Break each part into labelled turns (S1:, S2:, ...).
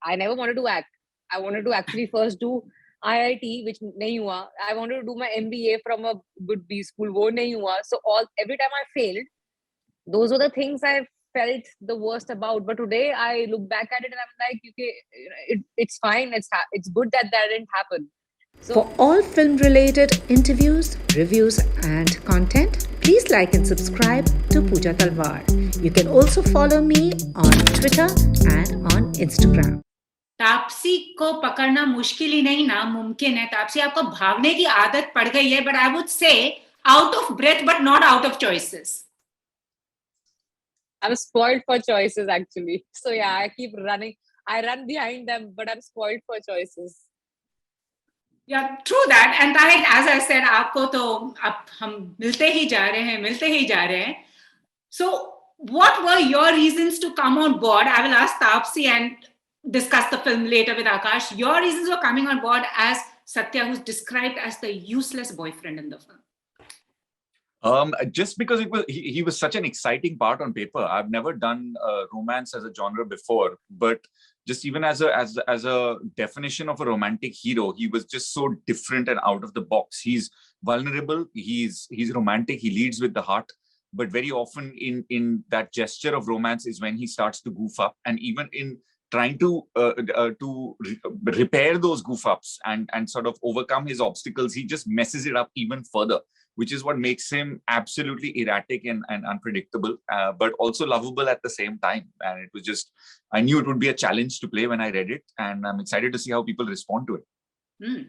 S1: I never wanted to act. I wanted to actually first do IIT, which nahi hua. I wanted to do my MBA from a good B school, wo nahi hua. So every time I failed, those were the things I felt the worst about. But today I look back at it and I'm like, okay, it's fine. It's good that didn't happen. So,
S2: for all film-related interviews, reviews, and content, please like and subscribe to Puja Talwar. You can also follow me on Twitter and on Instagram.
S3: Taapsee को पकड़ना मुश्किल ही नहीं नामुमकिन है. तापसी, आपको भागने की आदत पड़ गई है, but I would say out of breath, but not out of choices.
S1: I'm spoiled for choices actually. So yeah, I keep running. I run behind them, but I'm spoiled for choices.
S3: Yeah, true that. And Tahir, as I said, आपको तो अब हम मिलते ही जा रहे हैं. So what were your reasons to come on board? I will ask Taapsee and discuss the film later with Aakash. Your reasons for coming on board as Satya, who's described as the useless boyfriend in the film.
S4: Just because he was such an exciting part on paper. I've never done romance as a genre before, but just even as a definition of a romantic hero, he was just so different and out of the box. He's vulnerable, he's romantic, he leads with the heart, but very often in that gesture of romance is when he starts to goof up, and even in trying to repair those goof ups and sort of overcome his obstacles, he just messes it up even further, which is what makes him absolutely erratic and unpredictable, but also lovable at the same time. And it was just, I knew it would be a challenge to play when I read it, and I'm excited to see how people respond to it.
S3: And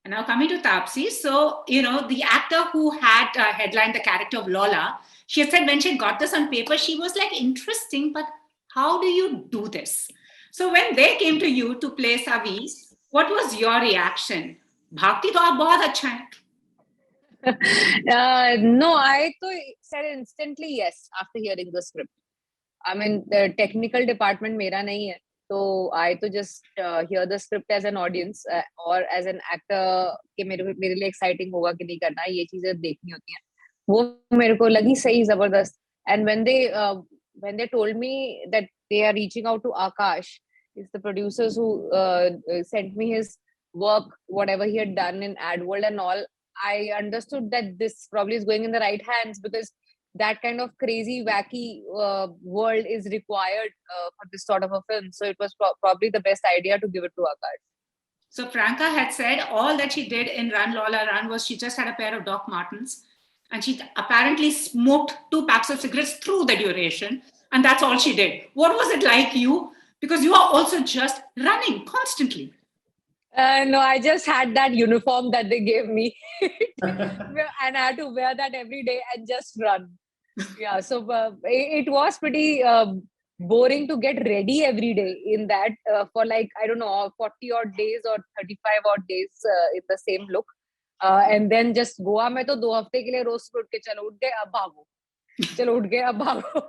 S3: now coming to Taapsee, so, the actor who had headlined the character of Lola, she had said when she got this on paper, she was like, interesting, but how do you do this? So when they came to you to play Savi, what was your reaction? Bhakti to aap bahut acha hai.
S1: No, I said instantly yes after hearing the script. I mean, the technical department mera nahi hai. So I just hear the script as an audience or as an actor कि मेरे लिए exciting होगा कि नहीं करना, ये चीजें देखनी होती हैं. वो मेरे को लगी सही जबरदस्त. And when they told me that they are reaching out to Aakash, it's the producers who sent me his work, whatever he had done in Ad World and all. I understood that this probably is going in the right hands, because that kind of crazy, wacky world is required for this sort of a film. So it was probably the best idea to give it to Aakash.
S3: So Franca had said all that she did in Run Lola Run was she just had a pair of Doc Martens, and she apparently smoked 2 packs of cigarettes through the duration, and that's all she did. What was it like you? Because you are also just running constantly.
S1: No, I just had that uniform that they gave me and I had to wear that every day and just run. Yeah, so it was pretty boring to get ready every day in that for like, I don't know, 40 odd days or 35 odd days in the same look. And then just Goa mein to 2 hafte ke liye roz uth ke chalo uth gaye ab bhago, chalo uth gaye ab bhago.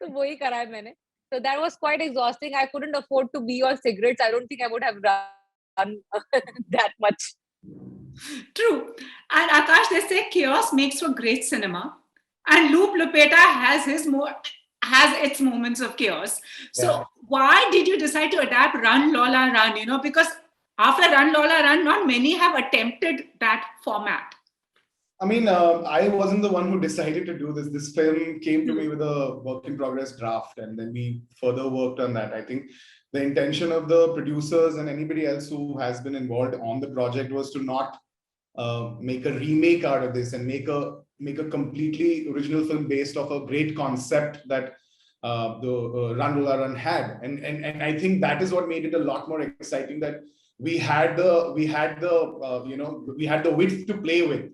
S1: तो वही करा है मैंने. So that was quite exhausting. I couldn't afford to be on cigarettes. I don't think I would have run that much.
S3: True. And Aakash, they say chaos makes for great cinema, and Loop Lapeta has its moments of chaos. So why did you decide to adapt Run Lola Run? Because after Run Lola Run, not many have attempted that format.
S5: I mean, I wasn't the one who decided to do this. This film came to me with a work in progress draft, and then we further worked on that. I think the intention of the producers and anybody else who has been involved on the project was to not make a remake out of this and make a completely original film based off a great concept that the Run Lola Run had. And I think that is what made it a lot more exciting, that we had the width to play with,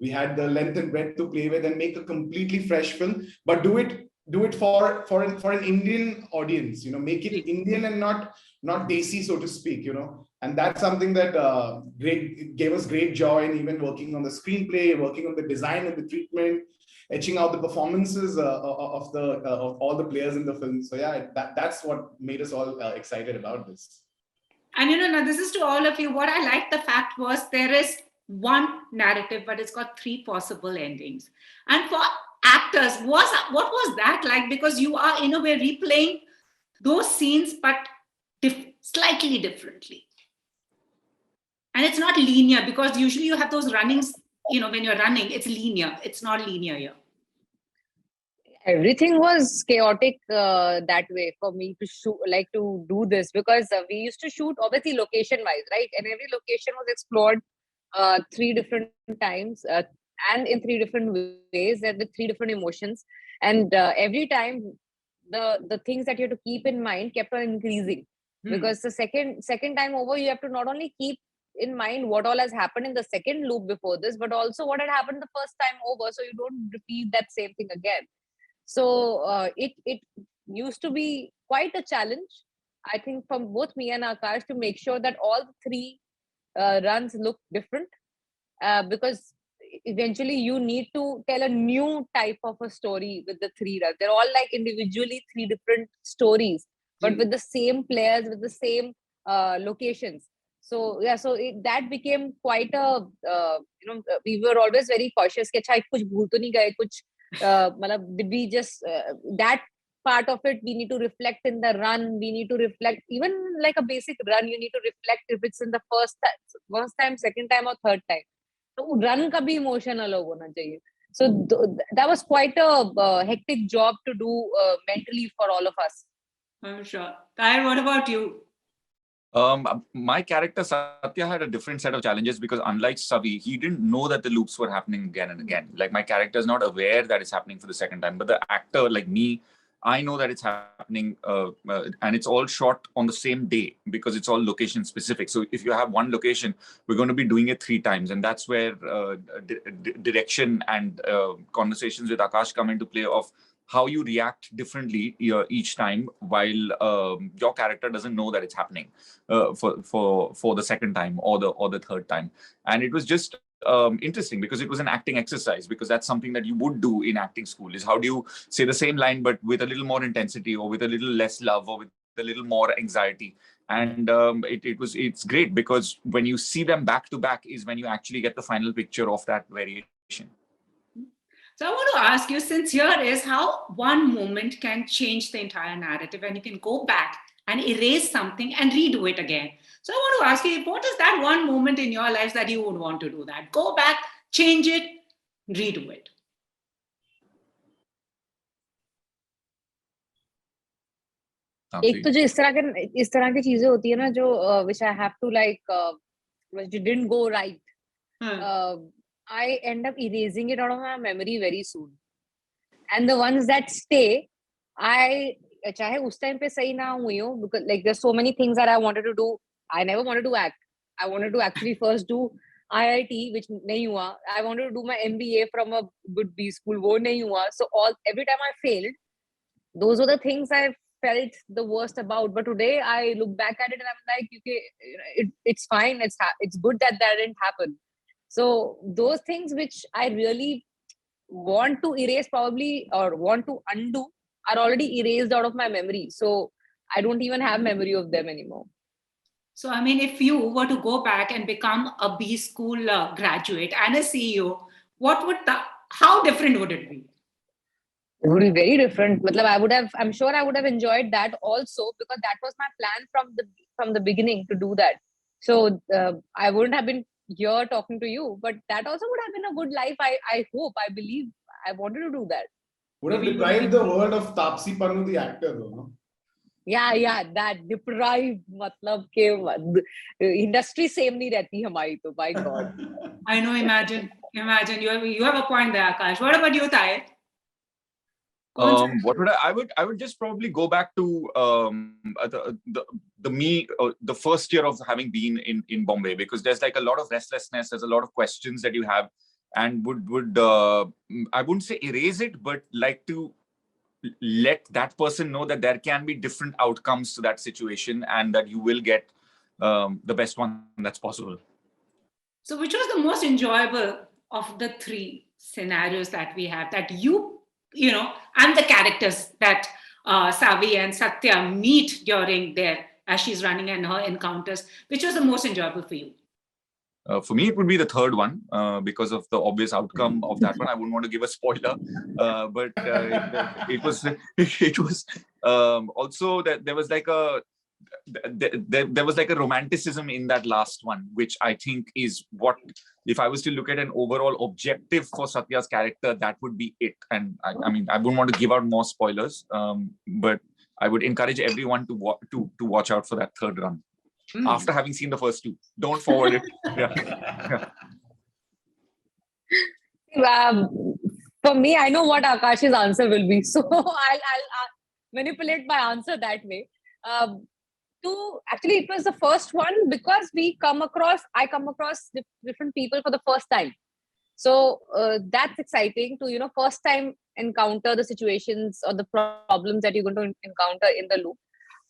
S5: we had the length and breadth to play with, and make a completely fresh film, but do it for an Indian audience, make it Indian and not desi, so to speak, and that's something that gave us great joy in even working on the screenplay, working on the design and the treatment, etching out the performances of all the players in the film. So yeah, that's what made us all excited about this.
S3: And now this is to all of you. What I liked the fact was there is one narrative, but it's got 3 possible endings. And for actors, what was that like? Because you are in a way replaying those scenes, but slightly slightly differently. And it's not linear, because usually you have those runnings, when you're running, it's linear. It's not linear here.
S1: Everything was chaotic that way for me to shoot, like to do this, because we used to shoot obviously location wise, right? And every location was explored 3 different times and in 3 different ways and with 3 different emotions. And every time the things that you have to keep in mind kept on increasing, because the second time over, you have to not only keep in mind what all has happened in the second loop before this, but also what had happened the first time over, so you don't repeat that same thing again. So it used to be quite a challenge, I think, from both me and Aakash to make sure that all the 3 runs look different, because eventually you need to tell a new type of a story with the 3 runs. They're all like individually 3 different stories, but with the same players, with the same locations. So yeah, so that became quite a we were always very cautious कि अच्छा कुछ भूल तो नहीं गए, कुछ did we just that part of it we need to reflect in the run. We need to reflect, even like a basic run, you need to reflect if it's in the first time, second time or third time. So run का भी emotion अलग होना चाहिए. So that was quite a hectic job to do mentally for all of us.
S3: I'm sure. Tahir, what about you?
S4: My character Satya had a different set of challenges, because unlike Savi, he didn't know that the loops were happening again and again. Like, my character is not aware that it's happening for the second time, but the actor, like me, I know that it's happening, and it's all shot on the same day because it's all location specific. So if you have one location, we're going to be doing it 3 times, and that's where direction and conversations with Aakash come into play, of how you react differently each time, while your character doesn't know that it's happening for the second time or the third time. And it was just interesting, because it was an acting exercise, because that's something that you would do in acting school, is how do you say the same line but with a little more intensity, or with a little less love, or with a little more anxiety. And it's great, because when you see them back to back is when you actually get the final picture of that variation.
S3: So I want to ask you, since here is how one moment can change the entire narrative, and you can go back and erase something and redo it again. So I want to ask you, what is that one moment in your lives that you would want to do that? Go back, change it, redo it.
S1: एक तो जो इस तरह की चीजें होती है ना, जो which I have to like which didn't go right, I end up erasing it out of my memory very soon. And the ones that stay, I चाहे उस time पे सही ना हुई हो, because like there's so many things that I wanted to do. I never wanted to act. I wanted to actually first do IIT, which नहीं हुआ. I wanted to do my MBA from a good B school, वो नहीं हुआ. So every time I failed, those were the things I felt the worst about. But today I look back at it and I'm like, okay, it's fine. It's good that didn't happen. So those things which I really want to erase probably, or want to undo, are already erased out of my memory. So I don't even have memory of them anymore.
S3: So, I mean, if you were to go back and become a B school graduate and a CEO, how different would it be?
S1: It would be very different. I'm sure I would have enjoyed that also, because that was my plan from the beginning to do that. So I wouldn't have been here talking to you, but that also would have been a good life. I hope, I believe, I wanted to do that.
S5: Would have deprived the world of Taapsee Pannu the actor, though, no?
S1: Yeah, that deprived, मतलब के industry same नहीं रहती हमारी तो, by God.
S3: I know, imagine you have a point there, Aakash. What about you, Tahir?
S4: What would I would just probably go back to the first year of having been in Bombay, because there's like a lot of restlessness, there's a lot of questions that you have, and would I wouldn't say erase it, but like to let that person know that there can be different outcomes to that situation, and that you will get the best one that's possible.
S3: So which was the most enjoyable of the 3 scenarios that we have, that you know, and the characters that Savi and Satya meet during as she's running and her encounters, which was the most enjoyable for you?
S4: For me, it would be the third one, because of the obvious outcome of that one. I wouldn't want to give a spoiler, but it was also that there was like there was like a romanticism in that last one, which I think is what, if I was to look at an overall objective for Satya's character, that would be it. And I mean, I wouldn't want to give out more spoilers, but I would encourage everyone to watch out for that third run after having seen the first two. Don't forward it. Yeah.
S1: For me, I know what Akash's answer will be, so I'll manipulate my answer that way. Actually, it was the first one because I come across different people for the first time. So that's exciting to, first time encounter the situations or the problems that you're going to encounter in the loop.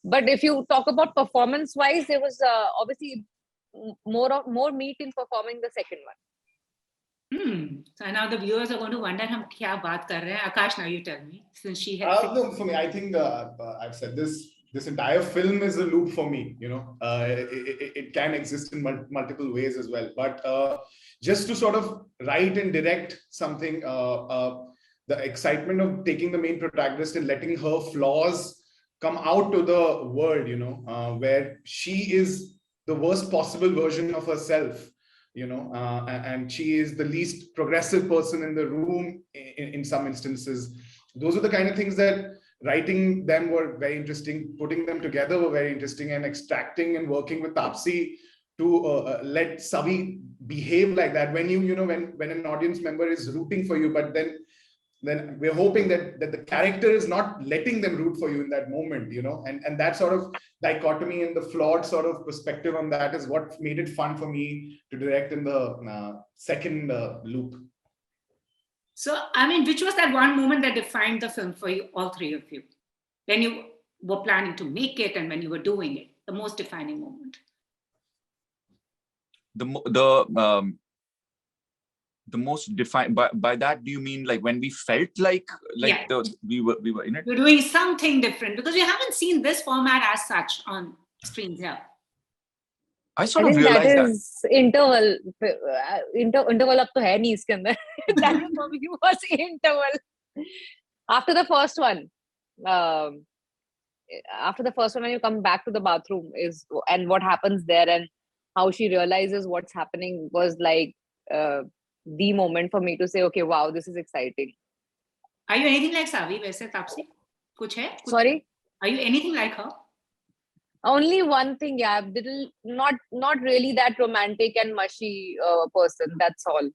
S1: But if you talk about performance wise, there was obviously more meat in performing the second one.
S3: So now the viewers are going to wonder, hum kya baat kar rahe hain? Akash, now you tell me, since she has.
S5: No, for me, I think I've said this. This entire film is a loop for me. It can exist in multiple ways as well. But just to sort of write and direct something, the excitement of taking the main protagonist and letting her flaws come out to the world, where she is the worst possible version of herself. And she is the least progressive person in the room in some instances. Those are the kind of things that writing them were very interesting, putting them together were very interesting, and extracting and working with Taapsee to let Savi behave like that when when an audience member is rooting for you, but then we're hoping that the character is not letting them root for you in that moment, and that sort of dichotomy and the flawed sort of perspective on that is what made it fun for me to direct in the second loop.
S3: So, I mean, which was that one moment that defined the film for you, all three of you, when you were planning to make it and when you were doing it, the most defining moment?
S4: The most defined, by that, do you mean like when we felt like yeah, we were in it?
S3: You're doing something different because we haven't seen this format as such on screens here.
S4: I sort of realized
S1: that is interval. Interval up to hai nahi iske andar. That for me was interval. After the first one, when you come back to the bathroom and what happens there and how she realizes what's happening was like the moment for me to say, okay, wow, this is exciting.
S3: Are you anything like Savi? वैसे तापसी कुछ है?
S1: Sorry?
S3: Are you anything like her?
S1: Only one thing, yeah, not really that romantic and mushy person. That's all.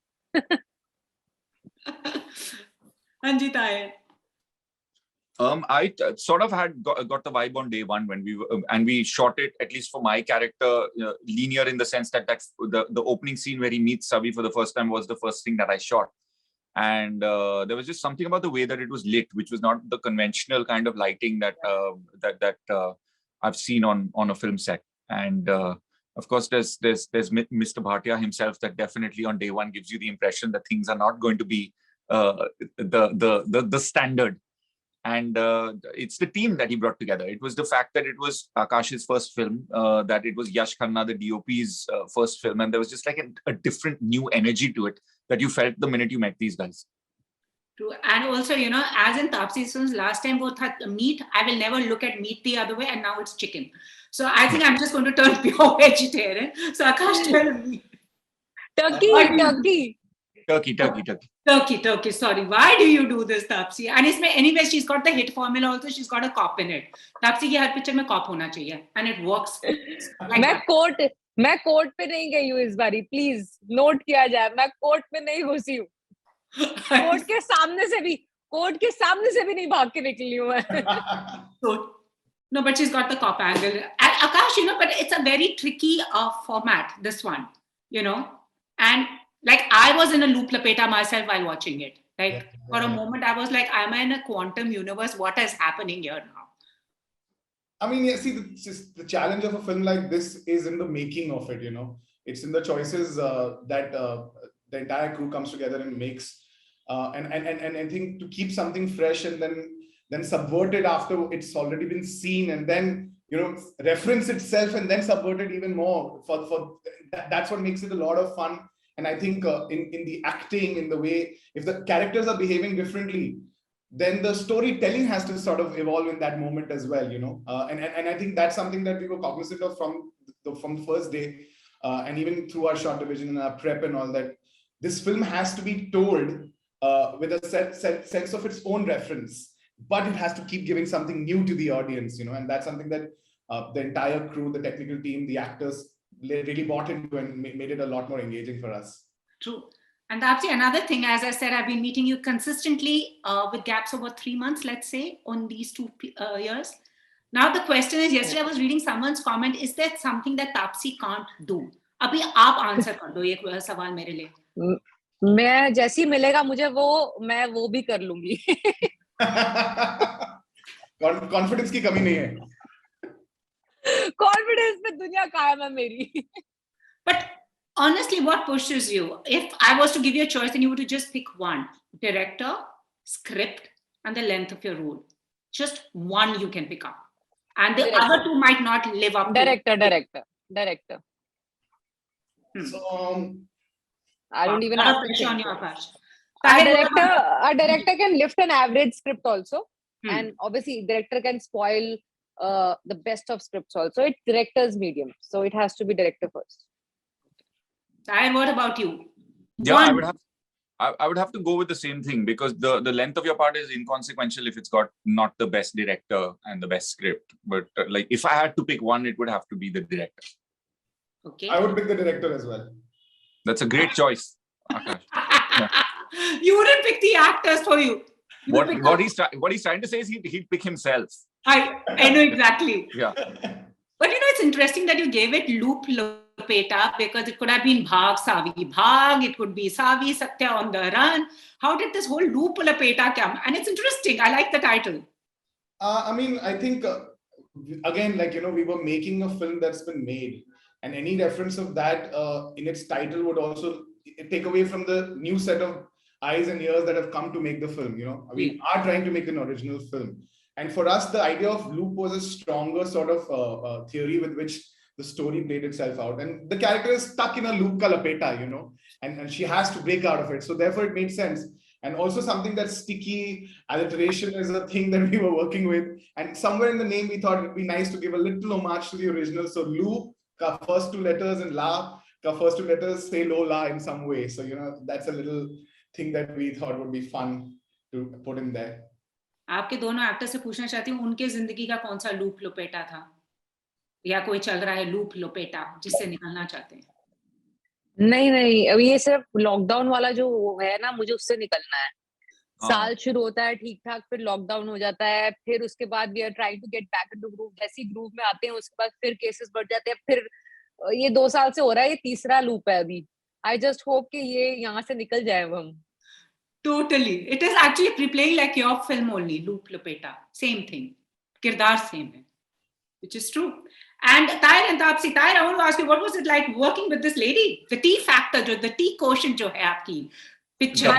S3: Anji Tahir.
S4: I sort of had got the vibe on day one when we shot it, at least for my character, linear in the sense that the opening scene where he meets Savi for the first time was the first thing that I shot. And there was just something about the way that it was lit, which was not the conventional kind of lighting that I've seen on a film set. And of course, there's Mr. Bhatia himself that definitely on day one gives you the impression that things are not going to be the standard. And it's the team that he brought together. It was the fact that it was Akash's first film, that it was Yash Khanna, the DOP's first film. And there was just like a different new energy to it that you felt the minute you met these guys.
S3: True. And also, as in Taapsee's films, last time both had meat, I will never look at meat the other way, and now it's chicken. So I think I'm just going to turn pure vegetarian. So Akash, tell me. Turkey. Sorry. Why do you do this, Taapsee? And anyway, she's got the hit formula also. She's got a cop in it. Taapsee ki har picture mein cop hona chahiye, and it works.
S1: मैं court पे नहीं गई हूँ इस बारी, please note किया जाए. मैं कोर्ट पे नहीं घुसी हूँ. कोर्ट के सामने से भी नहीं भाग के निकली हूँ मैं.
S3: No, but she's got the cop angle. Akash, but it's a very tricky format, this one, and like I was in a Loop Lapeta myself while watching it. Like for a moment, I was like, am I in a quantum universe? What is happening here now?
S5: I mean, see, the challenge of a film like this is in the making of it, It's in the choices that the entire crew comes together and makes. And I think to keep something fresh and then subvert it after it's already been seen, and then, reference itself and then subvert it even more. That's what makes it a lot of fun. And I think in the acting, in the way, if the characters are behaving differently, then the storytelling has to sort of evolve in that moment as well, you know. And I think that's something that we were cognizant of from the first day, and even through our short division and our prep and all that. This film has to be told with a sense of its own reference, but it has to keep giving something new to the audience, you know. And that's something that the entire crew, the technical team, the actors really bought into and made it a lot more engaging for us.
S3: True. And Taapsee, another thing, as I said, I've been meeting you consistently with gaps over 3 months, let's say, on these 2 years. Now the question is, yesterday I was reading someone's comment, is there something that Taapsee can't do? Abhi aap answer kar do ye sawal mere liye.
S1: मैं जैसी मिलेगा मुझे मैं वो भी कर लूंगी.
S5: Confidence की कमी नहीं है.
S1: कॉन्फिडेंस में दुनिया कायम है मेरी.
S3: But honestly, what pushes you? If I was to give you a choice, then you would just pick one: director, script, and the length of your role. Just one you can pick up, and the
S1: Director.
S3: other 2 might not live up.
S1: Director.
S5: So
S1: I don't even have to think.
S3: On your Aakash.
S1: A director can lift an average script also, and obviously director can spoil the best of scripts also. It's director's medium, so it has to be director first.
S3: Tahir, what about you?
S4: Yeah, I would have to go with the same thing, because the length of your part is inconsequential if it's got not the best director and the best script. But like, if I had to pick one, it would have to be the director.
S3: Okay.
S5: I would pick the director as well.
S4: That's a great choice, Aakash.
S3: You wouldn't pick the actors for you.
S4: What he's trying to say is he'd pick himself.
S3: I know exactly.
S4: Yeah.
S3: But you know, it's interesting that you gave it Loop Lapeta, because it could have been Bhag, Savi, Bhag. It could be Savi, Satya on the run. How did this whole Loop Lapeta come? And it's interesting. I like the title.
S5: I mean, I think, again, like, you know, we were making a film that's been made. And any reference of that in its title would also take away from the new set of eyes and ears that have come to make the film. You know, we are trying to make an original film. And for us, the idea of loop was a stronger sort of theory with which the story played itself out. And the character is stuck in a loop ka lapeta, you know, and she has to break out of it. So therefore it made sense. And also something that's sticky, alliteration is a thing that we were working with. And somewhere in the name, we thought it'd be nice to give a little homage to the original. So loop ka first 2 letters and la ka first 2 letters say lola in some way. So, you know, that's a little thing that we thought would be fun to put in there.
S3: आपके दोनों actor से पूछना चाहती हूँ, उनके जिंदगी का कौन सा लूप लपेटा था, या कोई चल रहा है लूप लपेटा जिससे निकलना चाहते हैं?
S1: नहीं, अभी ये सिर्फ लॉकडाउन वाला जो है ना, मुझे उससे निकलना है. साल शुरू होता है ठीक ठाक, फिर लॉकडाउन हो जाता है, फिर उसके बाद we are trying to get back into groove. जैसी ग्रूव में आते हैं उसके बाद फिर केसेस बढ़ जाते हैं. फिर ये 2 साल से हो रहा है, ये तीसरा लूप है अभी. आई जस्ट होप कि ये यहाँ से निकल जाए हम.
S3: Totally. It is actually replaying like your film only, Loop Lapeta. Same thing. Kirdar same hai, which is true. And Tahir and Taapsee, Tahir, I want to ask you, what was it like working with this lady? The T factor, the T quotient जो है आपकी picture.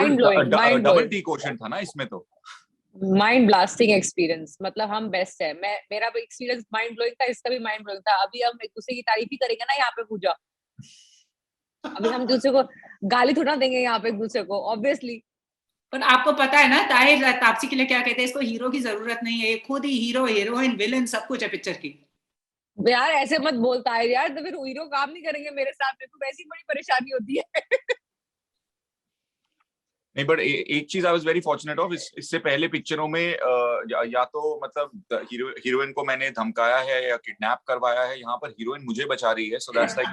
S4: Double T quotient था ना इसमें तो.
S1: Mind blasting experience, मतलब हम best है. मेरा भी एक्सपीरियंस माइंड ब्लोइंग था, इसका भी माइंड ब्लोइंग था. अभी हम एक दूसरे की तारीफ ही करेंगे ना यहाँ पे पूजा. अभी हम दूसरे को गाली थोड़ा देंगे यहाँ पे एक दूसरे को, ऑब्वियसली.
S3: पर आपको पता है ना, ताहिर तापसी के लिए क्या कहते हैं, इसको हीरो की जरूरत नहीं है, ये खुद ही हीरो, हीरोइन, विलेन सब कुछ है पिक्चर की.
S1: यार ऐसे मत बोलता है यार, तो फिर हीरो काम नहीं करेंगे मेरे साथ में, तो वैसी बड़ी परेशानी होती है.
S4: नहीं, बट एक चीज I was very fortunate of, इससे पहले पिक्चरों में या तो मतलब हीरोइन को मैंने धमकाया है या किडनैप करवाया है, यहाँ पर हीरोइन मुझे बचा रही है. So that's like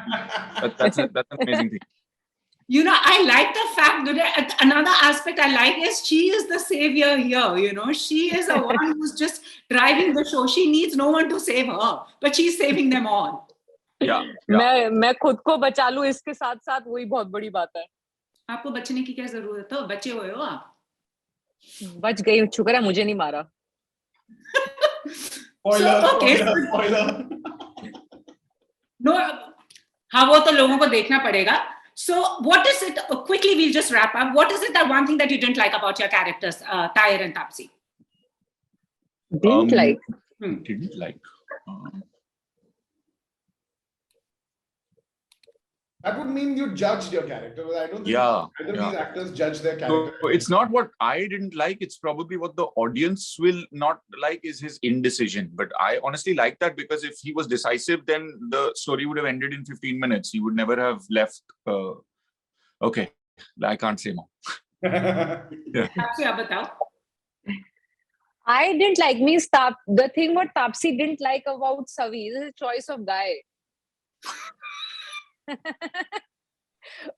S4: that's an amazing thing.
S3: You know, I like the fact that another aspect I like is she is the savior here. You know, she is the one who's just driving the show. She needs no one to save her, but she's saving them all.
S4: Yeah.
S1: मैं खुद को बचा लूं इसके साथ साथ, वही बहुत बड़ी बात है.
S3: आपको बचने की क्या जरूरत है? बचे हुए हो आप.
S1: बच गई, शुक्र है मुझे नहीं मारा.
S5: Spoiler.
S3: No, हाँ वो तो लोगों को देखना पड़ेगा. So what is it, quickly we'll just wrap up, what is it that one thing that you didn't like about your characters, Tahir and Taapsee?
S1: Didn't like.
S5: That would mean you judged your character. But I don't think either of these actors judge their character.
S4: So it's not what I didn't like. It's probably what the audience will not like is his indecision. But I honestly like that because if he was decisive, then the story would have ended in 15 minutes. He would never have left. Okay, I can't say more.
S1: I didn't like the thing what Taapsee didn't like about Savi is his choice of guy.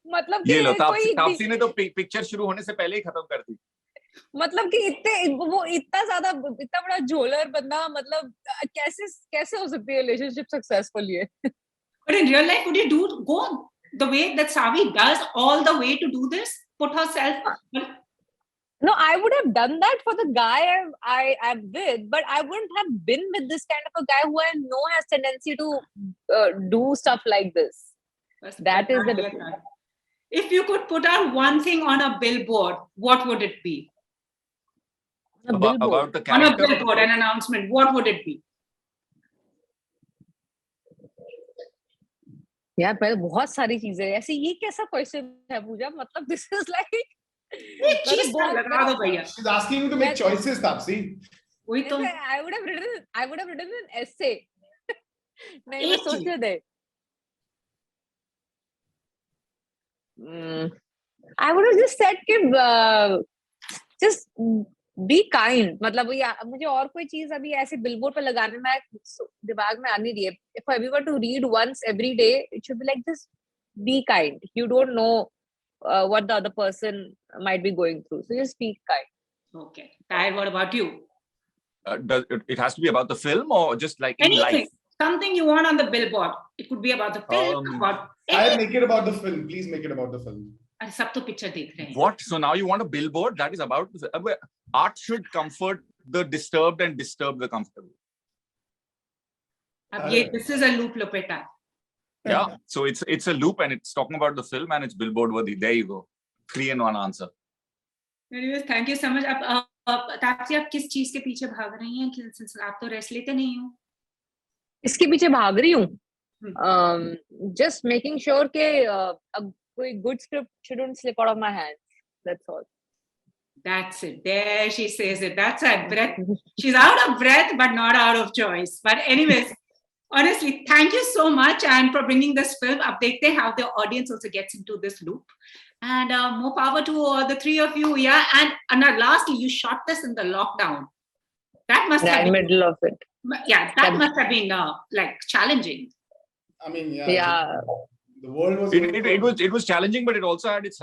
S1: मतलब कि
S4: ये लो तापसी ने तो picture शुरू होने से पहले ही खत्म कर दी.
S1: मतलब कि वो इतना बड़ा झोलर बंदा मतलब कैसे हो सकती है रिलेशनशिप सक्सेसफुल ये.
S3: But in real life, would you go the way that Savi does all the way to do this? Put herself.
S1: No, I would have done that for the guy I'm with, but I wouldn't have been with this kind of a guy who I know has tendency to do stuff like this. That is the difference.
S3: If you could put out one thing on a billboard, what would it be?
S4: About the character?
S3: On a billboard, an announcement, what would it be?
S1: यार पर बहुत सारी चीजें ऐसे ये कैसा question है पूजा मतलब this is like
S5: she's asking you to make choices, Taapsee.
S1: I would have written an essay. नहीं मैं सोच रहे थे. I would have just said कि just be kind. मतलब मुझे और कोई चीज अभी ऐसे बिलबोर्ड पे लगाने में दिमाग में आ नहीं रही है. If I were to read once every day, it should be like just be kind. You don't know what the other person might be going through, so just be kind.
S3: Okay, Tahir, what about you?
S4: It has to be about the film or just like in
S3: anything,
S4: life?
S3: Something you want on the billboard. It could be about the film.
S5: I'll make it about the film. Please make it about the film.
S3: सब तो picture देख रहे हैं.
S4: What? So now you want a billboard that is about art should comfort the disturbed and disturb the comfortable.
S3: This is a Loop Lapeta.
S4: Yeah, so it's a loop and it's talking about the film and it's billboard worthy. There you go, 3-in-1 answer.
S3: Anyways, thank you so much. Taapsee आप किस चीज के पीछे भाग रही हैं? आप तो रेस्ट लेते नहीं हो.
S1: इसके पीछे भाग रही हूँ. Just making sure कि कोई good script shouldn't slip out of my hands. That's all.
S3: That's it. There she says it. That's her breath. She's out of breath, but not out of choice. But anyways, honestly, thank you so much and for bringing this film. Ab dekhte hain how the audience also gets into this loop. And more power to the three of you. Yeah. And lastly, you shot this in the lockdown. That must have been
S1: middle of it.
S3: Yeah, that must have been like challenging.
S5: I mean,
S1: yeah.
S5: The world was.
S4: It was challenging, but it also had its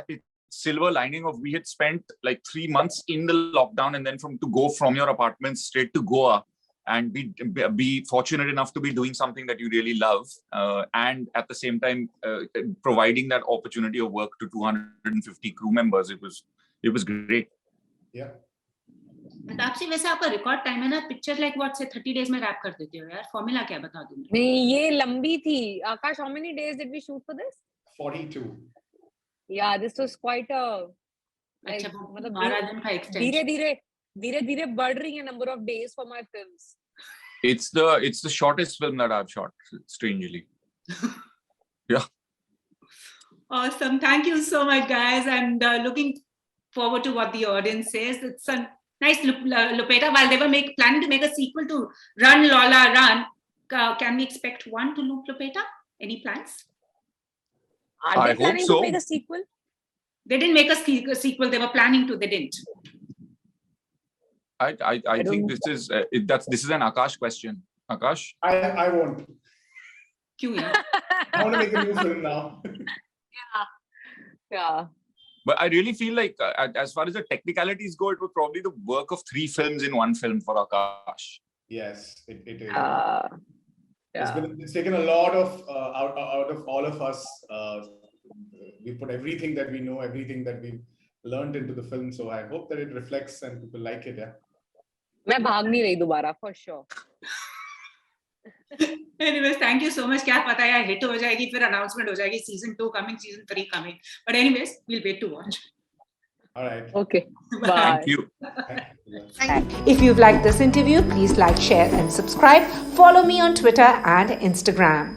S4: silver lining of we had spent like 3 months in the lockdown and then to go from your apartment straight to Goa and be fortunate enough to be doing something that you really love and at the same time providing that opportunity of work to 250 crew members. It was great.
S5: Yeah.
S3: Taapsee वैसे आपका record time है ना picture like what से 30 days में rap कर देते हो यार फॉर्मूला क्या बता दूं
S1: नहीं ये लंबी थी आकाश how many days did we shoot for this
S5: 42
S1: yeah this was quite a
S3: अच्छा मतलब 12 दिन का एक्सटेंशन
S1: धीरे बढ़ रही है number of days for my films.
S4: It's the shortest film that I've shot, strangely. Yeah.
S3: Awesome. Thank you so much, guys. And looking forward to what the audience says. It's a nice Lapeta. While they were planning to make a sequel to Run Lola Run, can we expect one to Loop Lapeta? Any plans?
S1: Are they planning to make a sequel?
S3: They didn't make a sequel. They were planning to. They didn't.
S4: I think this is an Aakash question. Aakash?
S5: I won't.
S3: Kyun?
S5: I want to make a new film now.
S1: Yeah.
S4: But I really feel like, as far as the technicalities go, it was probably the work of 3 films in 1 film for Aakash.
S5: Yes, it is.
S1: Yeah.
S5: It's taken a lot of out of all of us. We put everything that we know, everything that we've learned into the film. So I hope that it reflects and people like it. Yeah.
S1: मैं भाग नहीं रही दोबारा for sure.
S3: Anyways, thank you so much. क्या पता यार hit हो जाएगी फिर announcement हो जाएगी season 2 coming, season 3 coming. But anyways, we'll wait to watch.
S5: All right.
S1: Okay. Bye.
S4: Thank you.
S2: If you've liked this interview, please like, share and subscribe. Follow me on Twitter and Instagram.